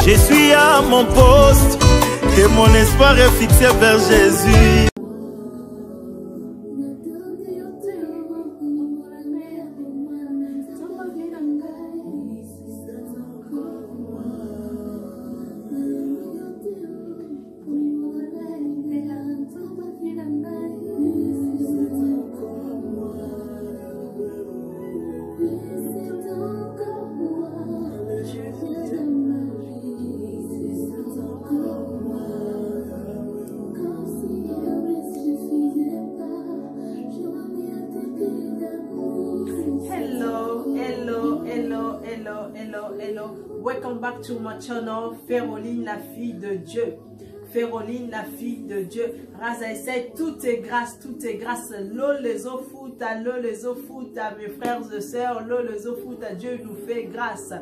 Je suis à mon poste et mon espoir est fixé vers Jésus. Hello, welcome back to my channel, Féroline, la fille de Dieu. Féroline, la fille de Dieu. Raza essaie, tout est grâce, L'eau les eaux foot, mes frères et sœurs, l'eau les eaux foot, Dieu nous fait grâce.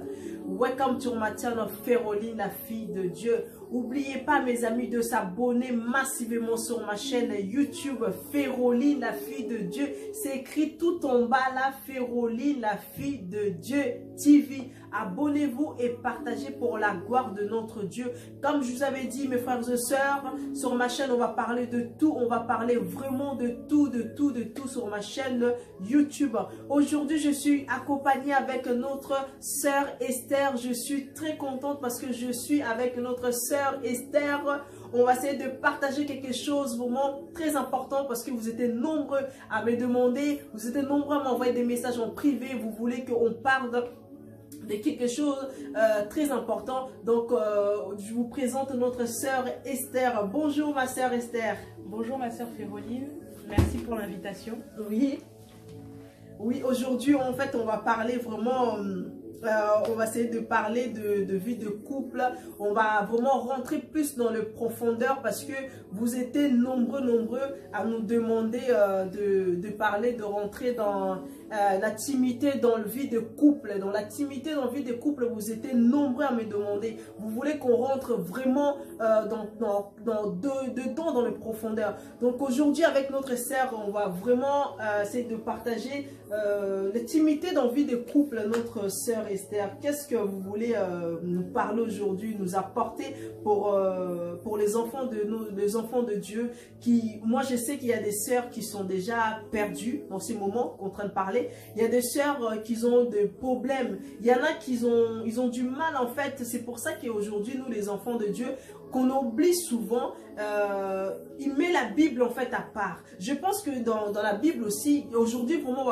Welcome to my channel, Féroline, la fille de Dieu. N'oubliez pas, mes amis, de s'abonner massivement sur ma chaîne YouTube, Féroline, la fille de Dieu. C'est écrit tout en bas là, Féroline, la fille de Dieu TV. Abonnez-vous et partagez pour la gloire de notre Dieu. Comme je vous avais dit, mes frères et sœurs, sur ma chaîne, on va parler de tout. On va parler vraiment de tout sur ma chaîne YouTube. Aujourd'hui, je suis accompagnée avec notre sœur Esther. Je suis très contente parce que je suis avec notre sœur Esther. On va essayer de partager quelque chose vraiment très important parce que vous étiez nombreux à me demander, vous étiez nombreux à m'envoyer des messages en privé. Vous voulez qu'on parle de quelque chose très important. Donc, je vous présente notre sœur Esther. Bonjour ma sœur Esther. Bonjour ma sœur Féroline. Merci pour l'invitation. Oui, aujourd'hui, en fait, on va parler vraiment... on va essayer de parler de vie de couple. On va vraiment rentrer plus dans le profondeur parce que vous étiez nombreux à nous demander de parler, de rentrer dans l'intimité dans le vie de couple. Dans l'intimité dans le vie de couple, vous étiez nombreux à me demander. Vous voulez qu'on rentre vraiment dedans dans le profondeur. Donc aujourd'hui avec notre sœur, on va vraiment essayer de partager l'intimité dans la vie de couple. Notre sœur Esther, qu'est-ce que vous voulez nous parler aujourd'hui, nous apporter pour les enfants de Dieu qui, moi je sais qu'il y a des sœurs qui sont déjà perdues dans ces moments qu'on est en train de parler. Il y a des sœurs qui ont des problèmes. Il y en a qui ils ont du mal en fait. C'est pour ça qu'aujourd'hui nous les enfants de Dieu, qu'on oublie souvent, il met la Bible en fait à part. Je pense que dans la Bible aussi, aujourd'hui vraiment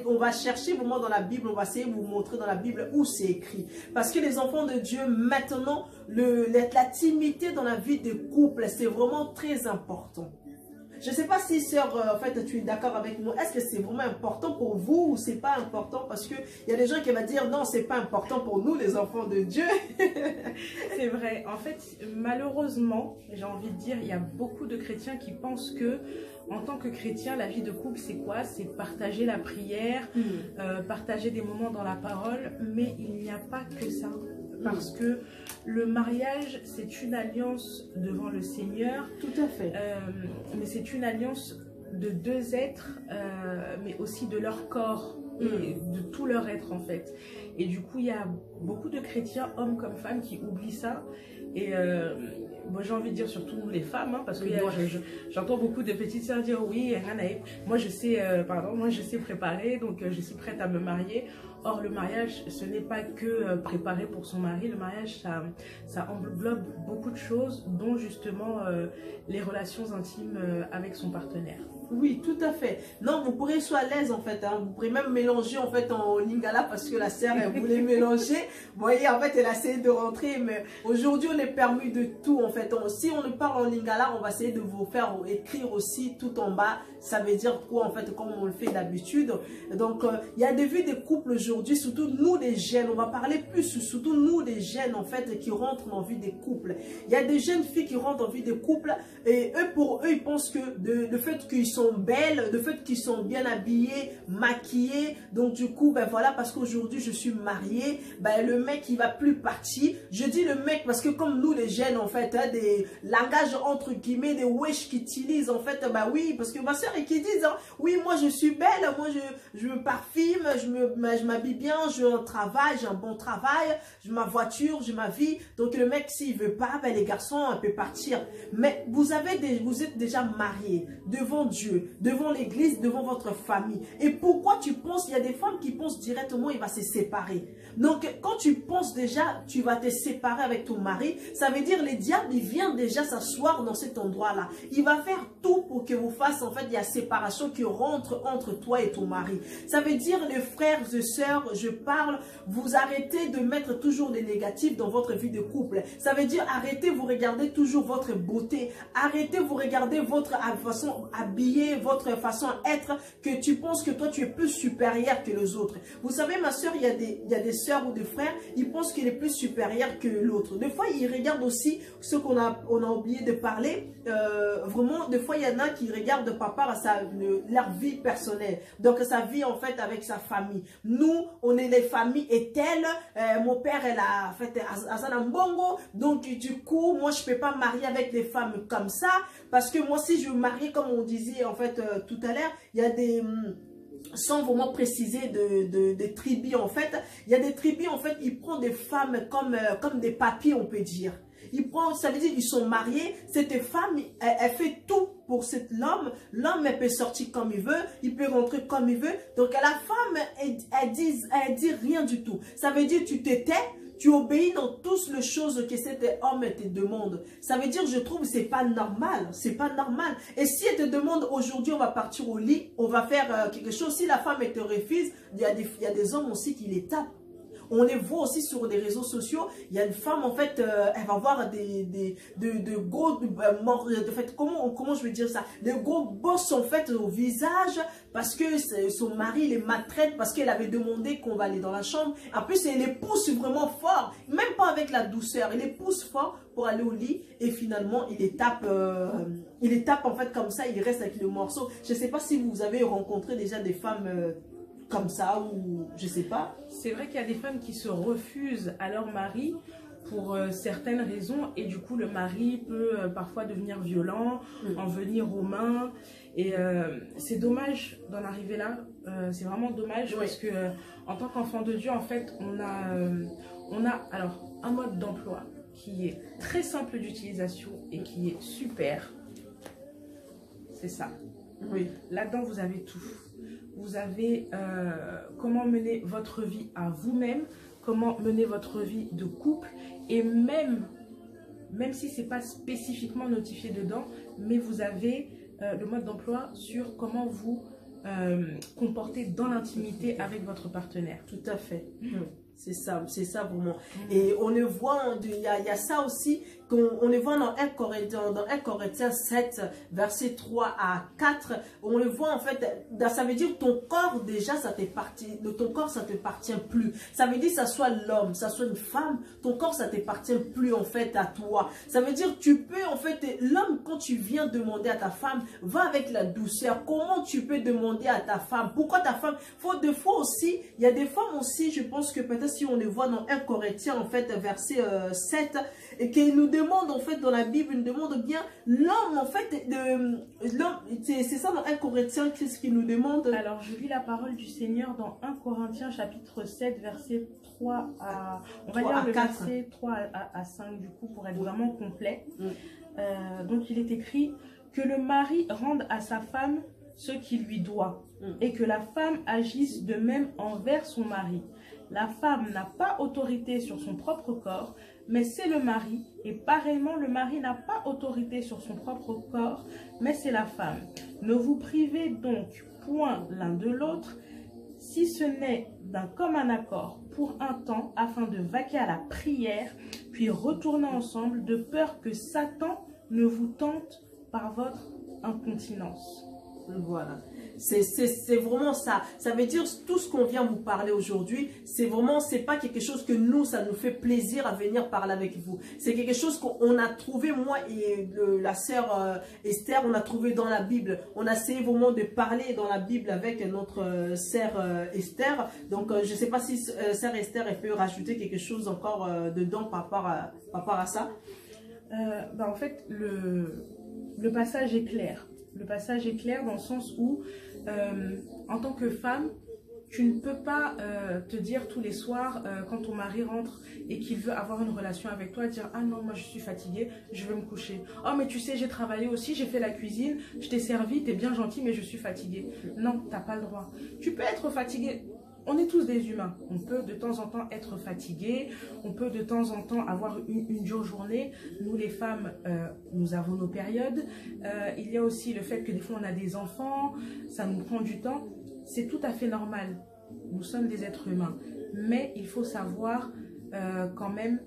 on va chercher vraiment dans la Bible, on va essayer de vous montrer dans la Bible où c'est écrit. Parce que les enfants de Dieu maintenant, l'intimité dans la vie de couple, c'est vraiment très important. Je ne sais pas si, sœur, en fait, tu es d'accord avec moi. Est-ce que c'est vraiment important pour vous ou c'est pas important? Parce qu'il y a des gens qui vont dire non, c'est pas important pour nous, les enfants de Dieu. C'est vrai. En fait, malheureusement, j'ai envie de dire, il y a beaucoup de chrétiens qui pensent que, en tant que chrétien, la vie de couple, c'est quoi? C'est partager la prière, partager des moments dans la parole. Mais il n'y a pas que ça. Parce que le mariage, c'est une alliance devant le Seigneur. Tout à fait. Mais c'est une alliance de deux êtres, mais aussi de leur corps et de tout leur être en fait. Et du coup, il y a beaucoup de chrétiens, hommes comme femmes, qui oublient ça. Et moi, j'ai envie de dire surtout nous les femmes, hein, parce que j'entends beaucoup de petites sœurs dire oui, moi je sais préparer, donc je suis prête à me marier. Or, le mariage, ce n'est pas que préparer pour son mari. Le mariage, ça englobe beaucoup de choses, dont justement les relations intimes avec son partenaire. Oui, tout à fait. Non, vous pourrez être à l'aise en fait. Hein. Vous pourrez même mélanger en fait en lingala parce que la sœur elle voulait mélanger. Vous voyez, en fait, elle a essayé de rentrer. Mais aujourd'hui, on est permis de tout en fait. Si on parle en lingala, on va essayer de vous faire écrire aussi tout en bas. Ça veut dire quoi en fait, comme on le fait d'habitude. Donc, il y a des vies de couples aujourd'hui, surtout nous les jeunes. On va parler plus, surtout nous les jeunes en fait, qui rentrent dans la vie des couples. Il y a des jeunes filles qui rentrent dans la vie des couples et pour eux, ils pensent que le fait qu'ils sont belles, le fait qu'ils sont bien habillés, maquillés, donc du coup, ben voilà, parce qu'aujourd'hui je suis mariée, ben le mec il va plus partir. Je dis le mec parce que comme nous les jeunes en fait, hein, des langages entre guillemets, des wesh qui utilisent en fait, ben oui, parce que ma soeur et qui disent, hein, oui moi je suis belle, moi je me parfume, je m'habille m'habille bien, j'ai un travail, j'ai un bon travail, j'ai ma voiture, j'ai ma vie. Donc le mec, s'il veut pas, ben, les garçons, on peut partir. Mais vous êtes déjà mariés devant Dieu, devant l'église, devant votre famille. Et pourquoi tu penses, il y a des femmes qui pensent directement, il va se séparer. Donc quand tu penses déjà, tu vas te séparer avec ton mari, ça veut dire le diable, il vient déjà s'asseoir dans cet endroit-là. Il va faire tout pour que vous fassiez, en fait, il y a séparation qui rentre entre toi et ton mari. Ça veut dire, les frères et sœurs, je parle, vous arrêtez de mettre toujours des négatifs dans votre vie de couple. Ça veut dire, arrêtez, vous regardez toujours votre beauté. Arrêtez, vous regardez votre façon habillée, votre façon être, que tu penses que toi, tu es plus supérieur que les autres. Vous savez, ma soeur, il y a des sœurs ou des frères, ils pensent qu'il est plus supérieur que l'autre. Des fois, ils regardent aussi ce qu'on a oublié de parler. Vraiment, des fois, il y en a qui regardent par rapport à leur vie personnelle. Donc, sa vie, en fait, avec sa famille. Nous, on est les familles et telles. Mon père, elle a fait Azanambongo. Donc, du coup, moi, je peux pas marier avec des femmes comme ça. Parce que moi, si je me marie, comme on disait, en fait, tout à l'heure, il y a des... sans vraiment préciser des tribus, en fait. Il y a des tribus, en fait, ils prennent des femmes comme des papiers, on peut dire. Ça veut dire qu'ils sont mariés. Cette femme, elle fait tout pour cet homme. L'homme, elle peut sortir comme il veut. Il peut rentrer comme il veut. Donc, la femme, elle dit rien du tout. Ça veut dire tu te tais. Tu obéis dans toutes les choses que cet homme te demande. Ça veut dire, je trouve, c'est pas normal. C'est pas normal. Et si elle te demande, aujourd'hui, on va partir au lit, on va faire quelque chose. Si la femme, elle te refuse, il y a des hommes aussi qui les tapent. On les voit aussi sur des réseaux sociaux. Il y a une femme, en fait, elle va avoir de gros comment je vais dire ça, des gros bosses, en fait, au visage, parce que son mari les maltraite, parce qu'elle avait demandé qu'on va aller dans la chambre. En plus, elle les pousse vraiment fort, même pas avec la douceur, elle les pousse fort pour aller au lit, et finalement, il les tape en fait comme ça, il reste avec le morceau. Je ne sais pas si vous avez rencontré déjà des femmes comme ça, ou je sais pas. C'est vrai qu'il y a des femmes qui se refusent à leur mari pour certaines raisons, et du coup le mari peut parfois devenir violent, en venir aux mains, et c'est dommage d'en arriver là. C'est vraiment dommage, parce que en tant qu'enfant de Dieu, en fait, on a alors un mode d'emploi qui est très simple d'utilisation et qui est super. C'est ça. Oui. Là-dedans, vous avez tout. Vous avez comment mener votre vie à vous-même, comment mener votre vie de couple, et même si ce n'est pas spécifiquement notifié dedans, mais vous avez le mode d'emploi sur comment vous comporter dans l'intimité avec votre partenaire. Tout à fait. C'est ça vraiment. Et on le voit, il y a ça aussi, on le voit dans 1 Corinthiens 7, verset 3 à 4, on le voit en fait, ça veut dire ton corps déjà, ton corps ça ne t'appartient plus. Ça veut dire que ça soit l'homme, ça soit une femme, ton corps ça ne t'appartient plus en fait à toi. Ça veut dire tu peux en fait, l'homme quand tu viens demander à ta femme, va avec la douceur. Comment tu peux demander à ta femme? Pourquoi ta femme? Des fois aussi, il y a des femmes aussi, je pense que peut-être si on les voit dans 1 Corinthiens en fait verset 7, et qu'il nous demande en fait dans la Bible, il nous demande bien l'homme en fait, c'est ça dans 1 Corinthiens, qu'est-ce qu'il nous demande? Alors je lis la parole du Seigneur dans 1 Corinthiens chapitre 7 verset 3 à, on va lire le verset 3 à 5 du coup pour être vraiment complet. Donc il est écrit que le mari rende à sa femme ce qu'il lui doit, et que la femme agisse de même envers son mari. La femme n'a pas autorité sur son propre corps, mais c'est le mari. Et pareillement, le mari n'a pas autorité sur son propre corps, mais c'est la femme. Ne vous privez donc point l'un de l'autre, si ce n'est d'un commun accord pour un temps, afin de vaquer à la prière, puis retourner ensemble, de peur que Satan ne vous tente par votre incontinence. Voilà. C'est vraiment ça. Ça veut dire tout ce qu'on vient vous parler aujourd'hui, c'est vraiment, c'est pas quelque chose que nous, ça nous fait plaisir à venir parler avec vous. C'est quelque chose qu'on a trouvé, moi et la sœur Esther, on a trouvé dans la Bible. On a essayé vraiment de parler dans la Bible avec notre sœur Esther. Donc, je sais pas si sœur Esther, elle peut rajouter quelque chose encore dedans par rapport à ça. En fait, le passage est clair. Le passage est clair dans le sens où, en tant que femme, Tu ne peux pas te dire tous les soirs, quand ton mari rentre et qu'il veut avoir une relation avec toi, dire « Ah non, moi je suis fatiguée, je veux me coucher. Oh mais tu sais, j'ai travaillé aussi, j'ai fait la cuisine, je t'ai servi, t'es bien gentil, mais je suis fatiguée. » Non, t'as pas le droit. Tu peux être fatigué. On est tous des humains. On peut de temps en temps être fatigué. On peut de temps en temps avoir une dure journée. Nous, les femmes, nous avons nos périodes. Il y a aussi le fait que des fois, on a des enfants. Ça nous prend du temps. C'est tout à fait normal. Nous sommes des êtres humains. Mais il faut savoir quand même,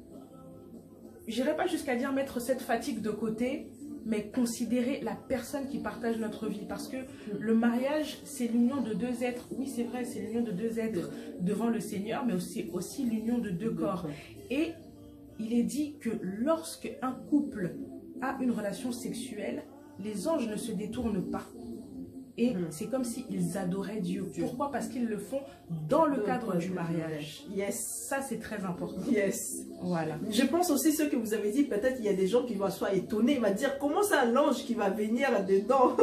je n'irai pas jusqu'à dire mettre cette fatigue de côté, mais considérer la personne qui partage notre vie. Parce que le mariage, c'est l'union de deux êtres. Oui, c'est vrai, c'est l'union de deux êtres devant le Seigneur, mais aussi l'union de deux corps. Et il est dit que lorsque un couple a une relation sexuelle, les anges ne se détournent pas. Et c'est comme s'ils adoraient Dieu. Pourquoi? Parce qu'ils le font dans le cadre du mariage. Yes. Ça, c'est très important. Yes. Voilà. Je pense aussi ce que vous avez dit, peut-être il y a des gens qui vont soit étonnés, ils vont dire comment c'est l'ange qui va venir là-dedans.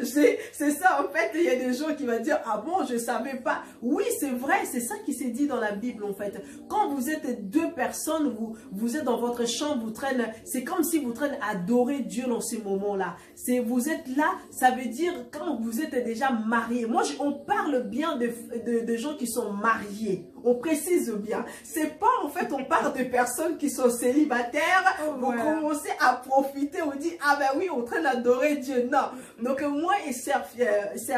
C'est ça en fait, il y a des gens qui vont dire ah bon, je savais pas. Oui, c'est vrai, c'est ça qui s'est dit dans la Bible en fait. Quand vous êtes deux personnes, vous êtes dans votre chambre, vous traînez, c'est comme si vous traînez adorer Dieu dans ces moments-là. Vous êtes là, ça veut dire quand vous êtes déjà mariés. Moi, on parle bien de gens qui sont mariés. On précise bien. C'est pas en fait, on parle de personnes qui sont célibataires. Vous commencez à profiter, on dit ah ben oui, on train d'adorer Dieu. Non. Donc moi et sœur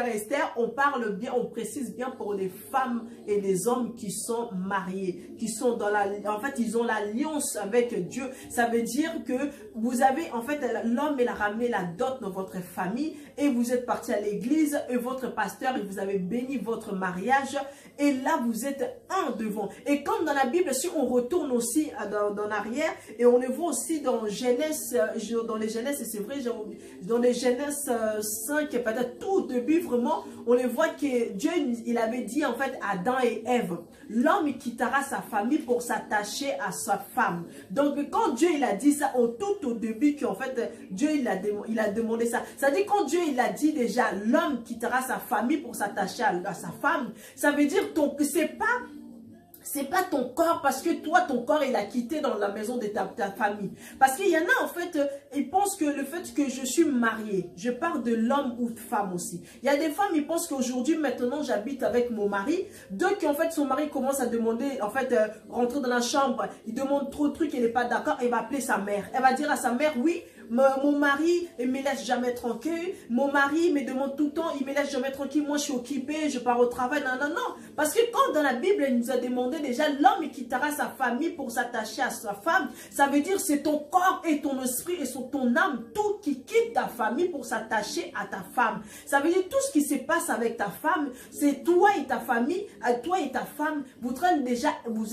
Esther, on parle bien, on précise bien pour les femmes et les hommes qui sont mariés, qui sont dans en fait, ils ont l'alliance avec Dieu. Ça veut dire que vous avez, en fait, l'homme, il a ramené la dot dans votre famille et vous êtes parti à l'église et votre pasteur, il vous avait béni votre mariage et là, vous êtes un devant. Et comme dans la Bible, si on retourne aussi dans l'arrière et on le voit aussi dans Genèse, dans les Genèse, c'est vrai, dans les Genèse 5, peut-être tout au début, vraiment, on le voit que Dieu, il avait dit en fait à Adam et Ève, l'homme quittera sa famille pour s'attacher à sa femme. Donc quand Dieu il a dit ça tout au début, qu'en fait Dieu il a demandé ça. Ça dit quand Dieu il a dit déjà l'homme quittera sa famille pour s'attacher à sa femme, ça veut dire que c'est pas ton corps parce que toi, ton corps, il a quitté dans la maison de ta famille. Parce qu'il y en a, en fait, ils pensent que le fait que je suis mariée, je parle de l'homme ou de femme aussi. Il y a des femmes, ils pensent qu'aujourd'hui, maintenant, j'habite avec mon mari. Dès qu'en fait, son mari commence à demander, en fait, rentrer dans la chambre, il demande trop de trucs, elle n'est pas d'accord, elle va appeler sa mère. Elle va dire à sa mère, oui, mon mari, il me laisse jamais tranquille. Mon mari me demande tout le temps, il me laisse jamais tranquille. Moi, je suis occupée, je pars au travail. Non, non, non. Parce que quand dans la Bible, elle nous a demandé déjà, l'homme quittera sa famille pour s'attacher à sa femme. Ça veut dire c'est ton corps et ton esprit et ton âme, tout qui quitte ta famille pour s'attacher à ta femme. Ça veut dire tout ce qui se passe avec ta femme, c'est toi et ta famille, toi et ta femme, vous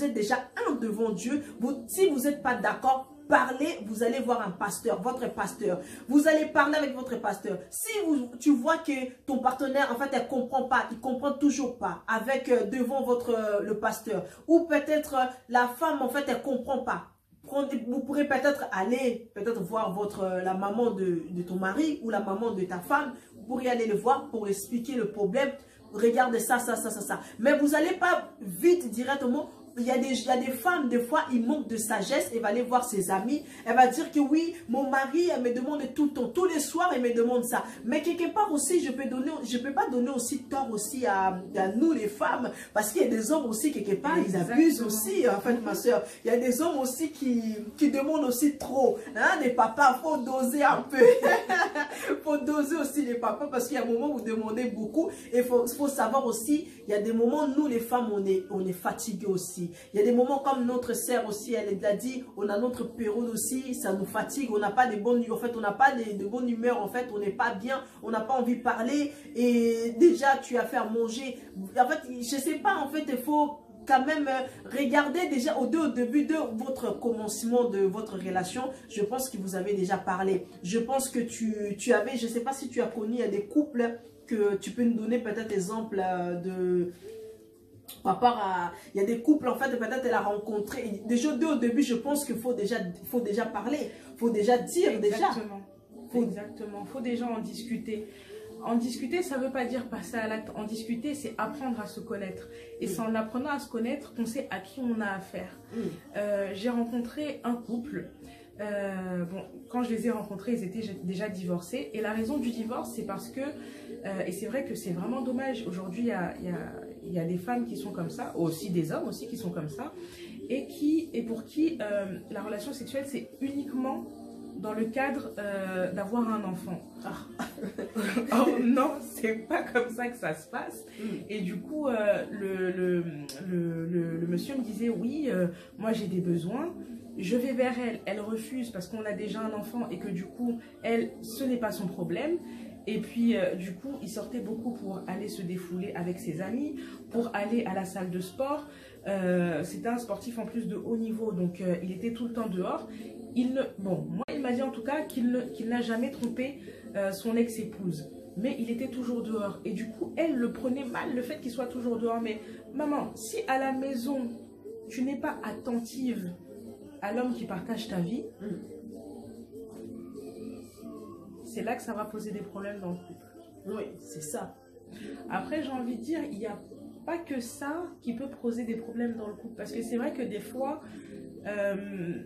êtes déjà un devant Dieu. Si vous n'êtes pas d'accord, parlez, vous allez voir un pasteur, votre pasteur. Vous allez parler avec votre pasteur. Si tu vois que ton partenaire, en fait, elle comprend pas, il comprend toujours pas avec devant le pasteur. Ou peut-être la femme, en fait, elle comprend pas. Vous pourrez peut-être aller, voir la maman de ton mari ou la maman de ta femme. Vous pourrez aller le voir pour expliquer le problème. Regardez ça. Mais vous n'allez pas vite directement. Il y a des femmes, des fois, ils manquent de sagesse. Elle va aller voir ses amis. Elle va dire que oui, mon mari, elle me demande tout le temps. Tous les soirs, elle me demande ça. Mais quelque part aussi, je peux pas donner aussi tort aussi à nous, les femmes. Parce qu'il y a des hommes aussi, quelque part, ils abusent aussi, en fait, ma soeur. Il y a des hommes aussi qui demandent aussi trop. Hein, les papas, faut doser un peu. Faut doser aussi les papas. Parce qu'il y a un moment où vous demandez beaucoup. Et faut savoir aussi, il y a des moments, nous, les femmes, on est fatigués aussi. Il y a des moments comme notre sœur aussi, elle l'a dit, on a notre période aussi, ça nous fatigue, on n'a pas de bonne humeur, en fait, on n'est pas bien, on n'a pas envie de parler et déjà tu as fait à manger. En fait, je sais pas, en fait, il faut quand même regarder déjà au début de votre commencement de votre relation. Je pense que vous avez déjà parlé. Je pense que tu avais, je sais pas si tu as connu, il y a des couples que tu peux nous donner peut-être exemple de... Par rapport à, il y a des couples en fait peut-être elle a rencontré déjà au début, je pense qu'il faut déjà parler, faut déjà dire. Exactement. Faut déjà en discuter. En discuter, ça ne veut pas dire passer à l'acte. En discuter, c'est apprendre à se connaître. Et c'est en apprenant à se connaître qu'on sait à qui on a affaire. J'ai rencontré un couple. Bon, quand je les ai rencontrés, ils étaient déjà divorcés. Et la raison du divorce, c'est parce que, et c'est vrai que c'est vraiment dommage, aujourd'hui, il y a des femmes qui sont comme ça, aussi des hommes aussi qui sont comme ça, et pour qui la relation sexuelle, c'est uniquement dans le cadre d'avoir un enfant. Oh non, c'est pas comme ça que ça se passe. Et du coup, le monsieur me disait, oui, moi j'ai des besoins, je vais vers elle, elle refuse parce qu'on a déjà un enfant et que du coup, elle, ce n'est pas son problème. Et puis, du coup, il sortait beaucoup pour aller se défouler avec ses amis, pour aller à la salle de sport. C'était un sportif en plus de haut niveau, donc il était tout le temps dehors. Bon, moi, il m'a dit en tout cas qu'il n'a jamais trompé son ex-épouse. Mais il était toujours dehors. Et du coup, elle le prenait mal, le fait qu'il soit toujours dehors. Mais maman, si à la maison, tu n'es pas attentive à l'homme qui partage ta vie, c'est là que ça va poser des problèmes dans le couple. Oui, c'est ça. Après, j'ai envie de dire, il n'y a pas que ça qui peut poser des problèmes dans le couple. Parce que c'est vrai que des fois, il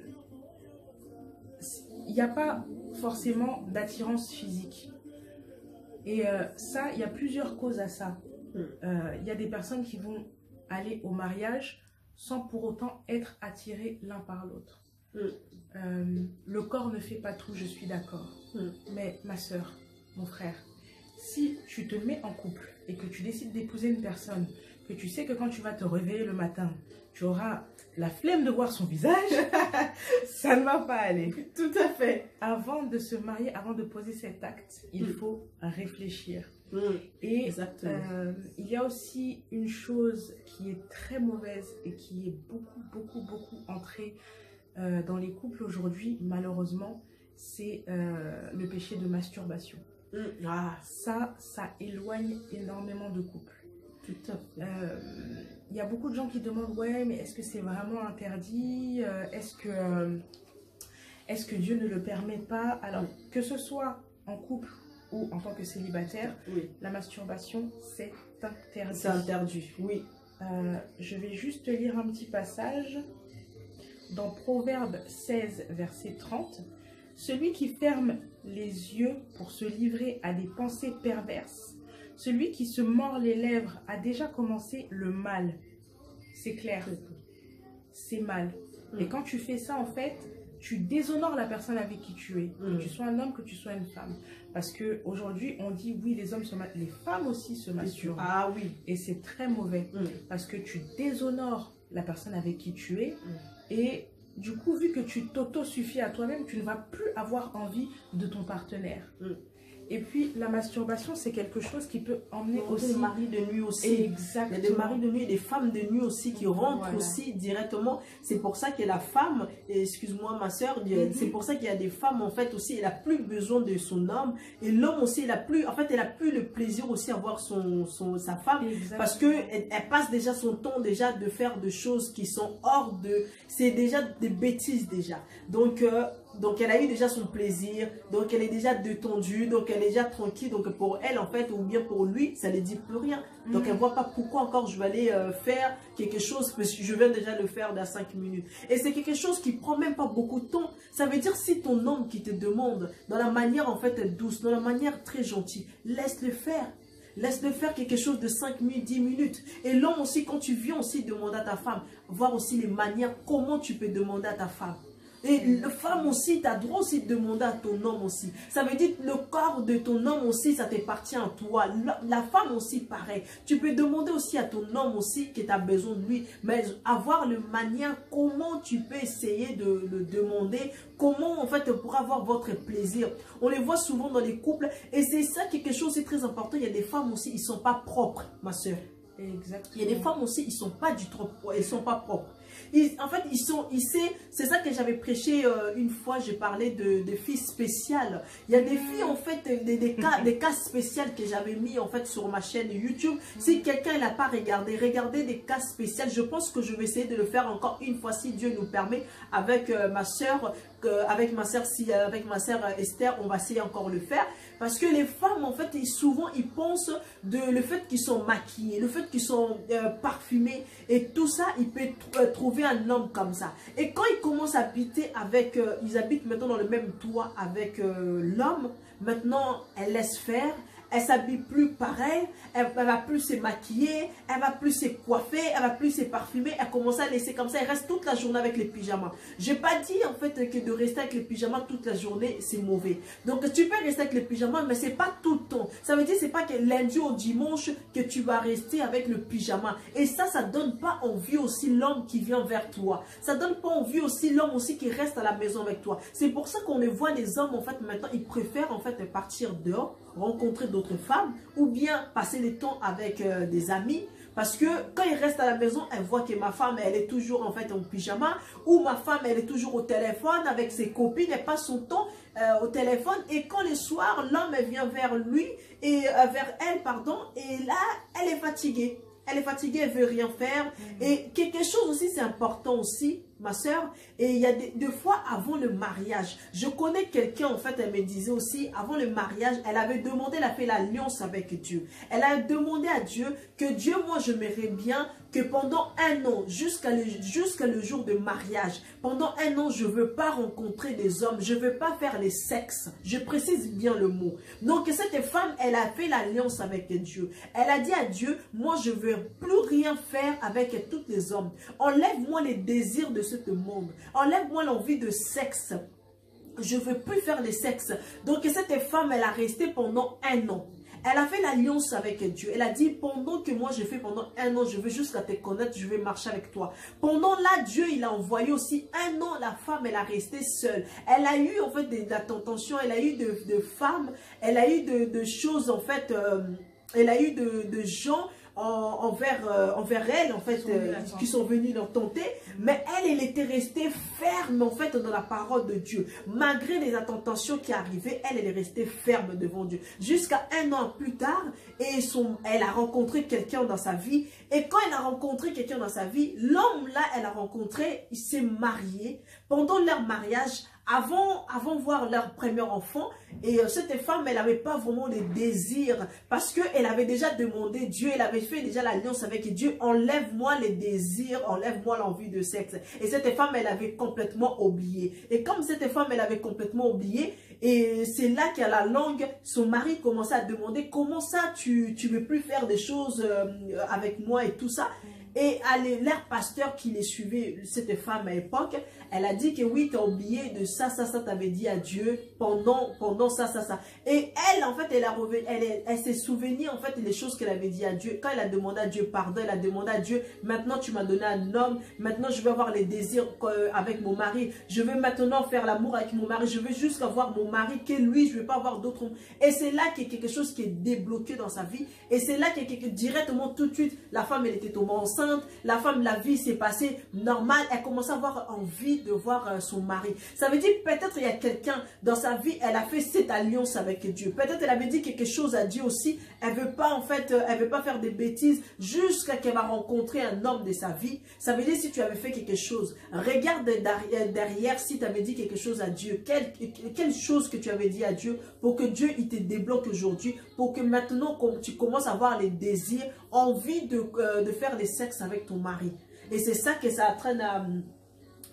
n'y a pas forcément d'attirance physique. Et ça, il y a plusieurs causes à ça. Il y a des personnes qui vont aller au mariage sans pour autant être attirés l'un par l'autre. Le corps ne fait pas tout, je suis d'accord. Mais ma soeur, mon frère, si tu te mets en couple et que tu décides d'épouser une personne, que tu sais que quand tu vas te réveiller le matin, tu auras la flemme de voir son visage, ça ne va pas aller. Tout à fait. Avant de se marier, avant de poser cet acte, il faut réfléchir. Et il y a aussi une chose qui est très mauvaise et qui est beaucoup entrée dans les couples aujourd'hui, malheureusement, c'est le péché de masturbation. Ça éloigne énormément de couples. Tout à fait. Il y a beaucoup de gens qui demandent, ouais, mais est-ce que c'est vraiment interdit? Est-ce que Dieu ne le permet pas? Alors, que ce soit en couple ou en tant que célibataire, la masturbation, c'est interdit. C'est interdit, oui. Je vais juste lire un petit passage. Dans Proverbe 16, verset 30, « Celui qui ferme les yeux pour se livrer à des pensées perverses, celui qui se mord les lèvres a déjà commencé le mal. » C'est clair, c'est mal. Et quand tu fais ça, en fait, tu déshonores la personne avec qui tu es. Que tu sois un homme, que tu sois une femme. Parce qu'aujourd'hui, on dit, oui, les hommes les femmes aussi se masturbent. Ah oui. Et c'est très mauvais. Parce que tu déshonores la personne avec qui tu es. Et du coup, vu que tu t'auto-suffis à toi-même, tu ne vas plus avoir envie de ton partenaire. Et puis, la masturbation, c'est quelque chose qui peut emmener aussi... des maris de nuit aussi. Exactement. Il y a des maris de nuit et des femmes de nuit aussi qui rentrent aussi directement. C'est pour ça que la femme, excuse-moi ma soeur, c'est pour ça qu'il y a des femmes, en fait, aussi, elle n'a plus besoin de son homme. Et l'homme aussi, elle a plus le plaisir aussi à voir sa femme. Exactement. Parce qu'elle passe déjà son temps déjà de faire des choses qui sont hors de... C'est déjà des bêtises déjà. Donc elle a eu déjà son plaisir, donc elle est déjà détendue, donc elle est déjà tranquille. Donc pour elle, en fait, ou bien pour lui, ça ne dit plus rien. Donc elle ne voit pas pourquoi encore je vais aller faire quelque chose, parce que je viens déjà le faire dans 5 minutes. Et c'est quelque chose qui prend même pas beaucoup de temps. Ça veut dire si ton homme qui te demande, dans la manière en fait douce, dans la manière très gentille, laisse-le faire. Laisse-le faire quelque chose de 5 minutes, 10 minutes. Et l'homme aussi, quand tu viens aussi demander à ta femme, voir aussi les manières, comment tu peux demander à ta femme. Et la femme aussi, tu as droit aussi de demander à ton homme aussi. Ça veut dire que le corps de ton homme aussi, ça t'appartient à toi. La femme aussi, pareil. Tu peux demander aussi à ton homme aussi que tu as besoin de lui. Mais avoir le manière, comment tu peux essayer de le demander. Comment, en fait, pour avoir votre plaisir. On les voit souvent dans les couples. Et c'est ça quelque chose, c'est très important. Il y a des femmes aussi, ils ne sont pas propres, ma soeur. Exactement. Il y a des femmes aussi, ils ne sont pas du tout, elles sont pas propres. En fait, c'est ça que j'avais prêché une fois, j'ai parlé de filles spéciales. Il y a des filles, en fait, des cas spéciaux que j'avais mis, en fait, sur ma chaîne YouTube. Si quelqu'un n'a pas regardé des cas spéciaux, je pense que je vais essayer de le faire encore une fois, si Dieu nous permet, avec ma soeur. avec ma sœur Esther, on va essayer encore le faire. Parce que les femmes, en fait, souvent, ils pensent le fait qu'ils sont maquillés, le fait qu'ils sont parfumés. Et tout ça, ils peuvent trouver un homme comme ça. Et quand ils commencent à habiter avec... ils habitent maintenant dans le même toit avec l'homme. Maintenant, elle laisse faire. Elle s'habille plus pareil, elle va plus se maquiller, elle va plus se coiffer, elle va plus se parfumer, elle commence à laisser comme ça, elle reste toute la journée avec les pyjamas. Je n'ai pas dit en fait que de rester avec les pyjamas toute la journée, c'est mauvais. Donc tu peux rester avec les pyjamas, mais c'est pas tout le temps. Ça veut dire c'est pas que lundi au dimanche que tu vas rester avec le pyjama. Et ça donne pas envie aussi l'homme qui vient vers toi. Ça donne pas envie aussi l'homme aussi qui reste à la maison avec toi. C'est pour ça qu'on les voit les hommes en fait maintenant, ils préfèrent en fait partir dehors, rencontrer d'autres femmes ou bien passer le temps avec des amis, parce que quand ils restent à la maison, elle voit que ma femme elle est toujours en fait en pyjama, ou ma femme elle est toujours au téléphone avec ses copines, elle passe son temps au téléphone, et quand le soir l'homme vient vers lui et vers elle pardon, et là elle est fatiguée. Elle est fatiguée, elle veut rien faire. Et quelque chose aussi, c'est important aussi, ma soeur. Et il y a des fois avant le mariage, je connais quelqu'un, en fait, elle me disait aussi, avant le mariage, elle avait demandé, elle a fait l'alliance avec Dieu. Elle a demandé à Dieu que Dieu, moi, je m'aimerais bien que pendant un an, jusqu'à le jour de mariage, pendant un an, je ne veux pas rencontrer des hommes, je ne veux pas faire les sexes. Je précise bien le mot. Donc, cette femme, elle a fait l'alliance avec Dieu. Elle a dit à Dieu, moi, je ne veux plus rien faire avec tous les hommes. Enlève-moi les désirs de ce monde. Enlève-moi l'envie de sexe. Je ne veux plus faire les sexes. Donc, cette femme, elle a resté pendant un an. Elle a fait l'alliance avec Dieu. Elle a dit, pendant que moi je fais pendant un an, je veux jusqu'à te connaître, je vais marcher avec toi. Pendant là, Dieu, il a envoyé aussi un an, la femme, elle a resté seule. Elle a eu en fait de la tentation, elle a eu de femmes, elle a eu de choses en fait, elle a eu de gens envers elle en fait qui sont venus leur tenter, mais elle était restée ferme en fait dans la parole de Dieu malgré les tentations qui arrivaient. Elle est restée ferme devant Dieu jusqu'à un an plus tard, et elle a rencontré quelqu'un dans sa vie, et quand elle a rencontré quelqu'un dans sa vie, l'homme là elle a rencontré, il s'est marié. Pendant leur mariage, avant voir leur premier enfant, et cette femme, elle n'avait pas vraiment de désir, parce qu'elle avait déjà demandé Dieu, elle avait fait déjà l'alliance avec Dieu, enlève-moi les désirs, enlève-moi l'envie de sexe. Et cette femme, elle avait complètement oublié. Et comme cette femme, elle avait complètement oublié, et c'est là qu'à la longue, son mari commençait à demander, comment ça, tu veux plus faire des choses avec moi et tout ça. Et leur pasteur qui les suivait, cette femme à l'époque, elle a dit que oui, tu as oublié de ça, t'avais dit à Dieu pendant ça. Et elle, en fait, elle s'est souvenue, en fait, des choses qu'elle avait dit à Dieu. Quand elle a demandé à Dieu pardon, elle a demandé à Dieu, maintenant tu m'as donné un homme, maintenant je veux avoir les désirs avec mon mari, je veux maintenant faire l'amour avec mon mari, je veux juste avoir mon mari que lui, je ne veux pas avoir d'autres hommes. Et c'est là qu'il y a quelque chose qui est débloqué dans sa vie. Et c'est là que directement, tout de suite, la femme, elle était tombée enceinte. La femme, la vie s'est passée normal, elle commence à avoir envie de voir son mari. Ça veut dire peut-être il y a quelqu'un dans sa vie, elle a fait cette alliance avec Dieu. Peut-être elle avait dit quelque chose à Dieu aussi. Elle veut pas en fait, elle veut pas faire des bêtises jusqu'à qu'elle va rencontrer un homme de sa vie. Ça veut dire si tu avais fait quelque chose, regarde derrière si tu avais dit quelque chose à Dieu. Quelle chose que tu avais dit à Dieu pour que Dieu il te débloque aujourd'hui, pour que maintenant tu commences à avoir les désirs, envie de faire les sexes avec ton mari. Et c'est ça que ça entraîne à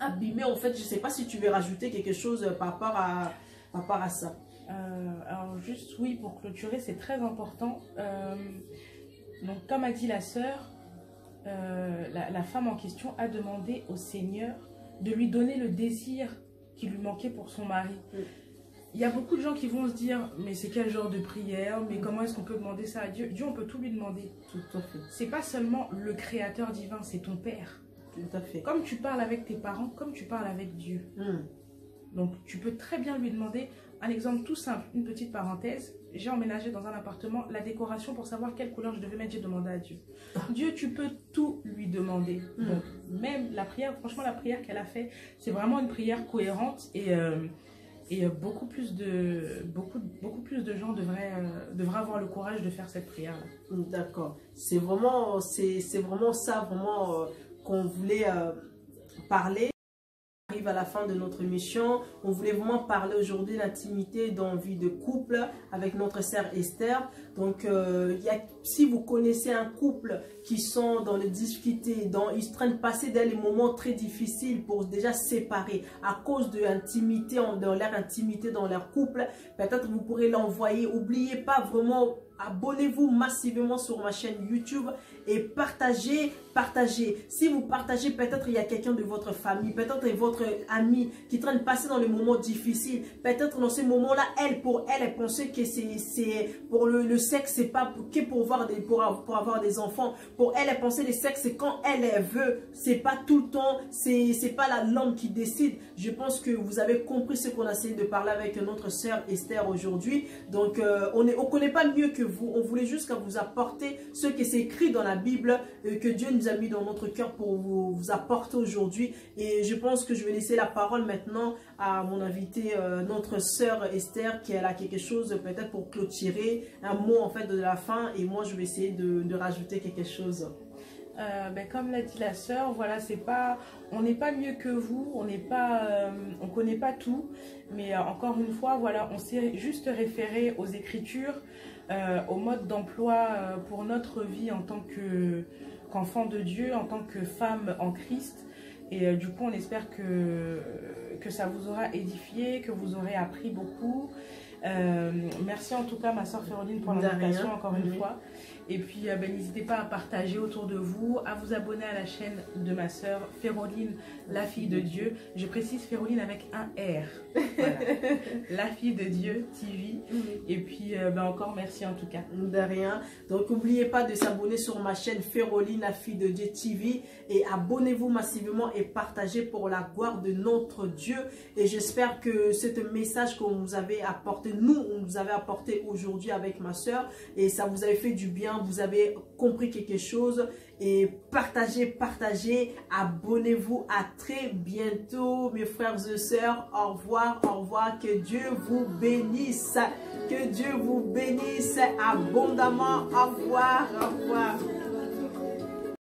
abîmer en fait. Je sais pas si tu veux rajouter quelque chose par rapport à ça. Alors juste oui, pour clôturer, c'est très important. Donc comme a dit la sœur, la femme en question a demandé au Seigneur de lui donner le désir qui lui manquait pour son mari. Il y a beaucoup de gens qui vont se dire, mais c'est quel genre de prière, mais comment est-ce qu'on peut demander ça à Dieu? Dieu, on peut tout lui demander. Tout à fait. C'est pas seulement le créateur divin, c'est ton père. Tout à fait. Comme tu parles avec tes parents, comme tu parles avec Dieu. Donc tu peux très bien lui demander, un exemple tout simple, une petite parenthèse. J'ai emménagé dans un appartement, la décoration pour savoir quelle couleur je devais mettre, j'ai demandé à Dieu. Dieu, tu peux tout lui demander. Donc même la prière, franchement la prière qu'elle a fait, c'est vraiment une prière cohérente, et beaucoup plus de gens devraient avoir le courage de faire cette prière-là. D'accord. C'est vraiment ça, vraiment qu'on voulait parler. Arrive à la fin de notre émission. On voulait vraiment parler aujourd'hui d'intimité dans la vie de couple avec notre sœur Esther. Donc, si vous connaissez un couple qui sont dans les difficultés, ils sont en train de passer des moments très difficiles pour déjà se séparer à cause de l'intimité, dans leur intimité dans leur couple, peut-être vous pourrez l'envoyer. N'oubliez pas vraiment, abonnez-vous massivement sur ma chaîne YouTube et partagez. Si vous partagez, peut-être il y a quelqu'un de votre famille, peut-être votre ami qui est en train de passer dans les moments difficiles. Peut-être dans ces moments-là, elle pensait que c'est pour le sexe, c'est pas que pour avoir des enfants. Pour elle pensait le sexe, c'est quand elle veut. C'est pas tout le temps, c'est pas l'homme qui décide. Je pense que vous avez compris ce qu'on a essayé de parler avec notre sœur Esther aujourd'hui. Donc, on connaît pas mieux que vous. On voulait juste vous apporter ce qui est écrit dans la Bible, que Dieu nous a mis dans notre cœur pour vous apporter aujourd'hui. Et je pense que je vais laisser la parole maintenant à mon invité, notre sœur Esther, qui a quelque chose peut-être pour clôturer, un mot en fait de la fin. Et moi, je vais essayer de rajouter quelque chose. Comme l'a dit la sœur, voilà, on n'est pas mieux que vous, on connaît pas tout, mais encore une fois, voilà, on s'est juste référé aux Écritures, au mode d'emploi pour notre vie en tant qu'enfant de Dieu, en tant que femme en Christ. Et du coup, on espère que ça vous aura édifié, que vous aurez appris beaucoup. Merci en tout cas, ma soeur Féroline, pour l'invitation encore une fois. Et puis, n'hésitez pas à partager autour de vous, à vous abonner à la chaîne de ma soeur Féroline, la fille de Dieu. Je précise Féroline avec un R. Voilà. La fille de Dieu TV. Et puis, encore merci en tout cas. De rien. Donc, n'oubliez pas de s'abonner sur ma chaîne Féroline, la fille de Dieu TV. Et abonnez-vous massivement et partagez pour la gloire de notre Dieu. Et j'espère que ce message qu'on vous avait apporté, on vous avait apporté aujourd'hui avec ma soeur, et ça vous avait fait du bien. Vous avez compris quelque chose, et partagez, abonnez-vous. À très bientôt mes frères et sœurs. Au revoir, que Dieu vous bénisse, abondamment. Au revoir.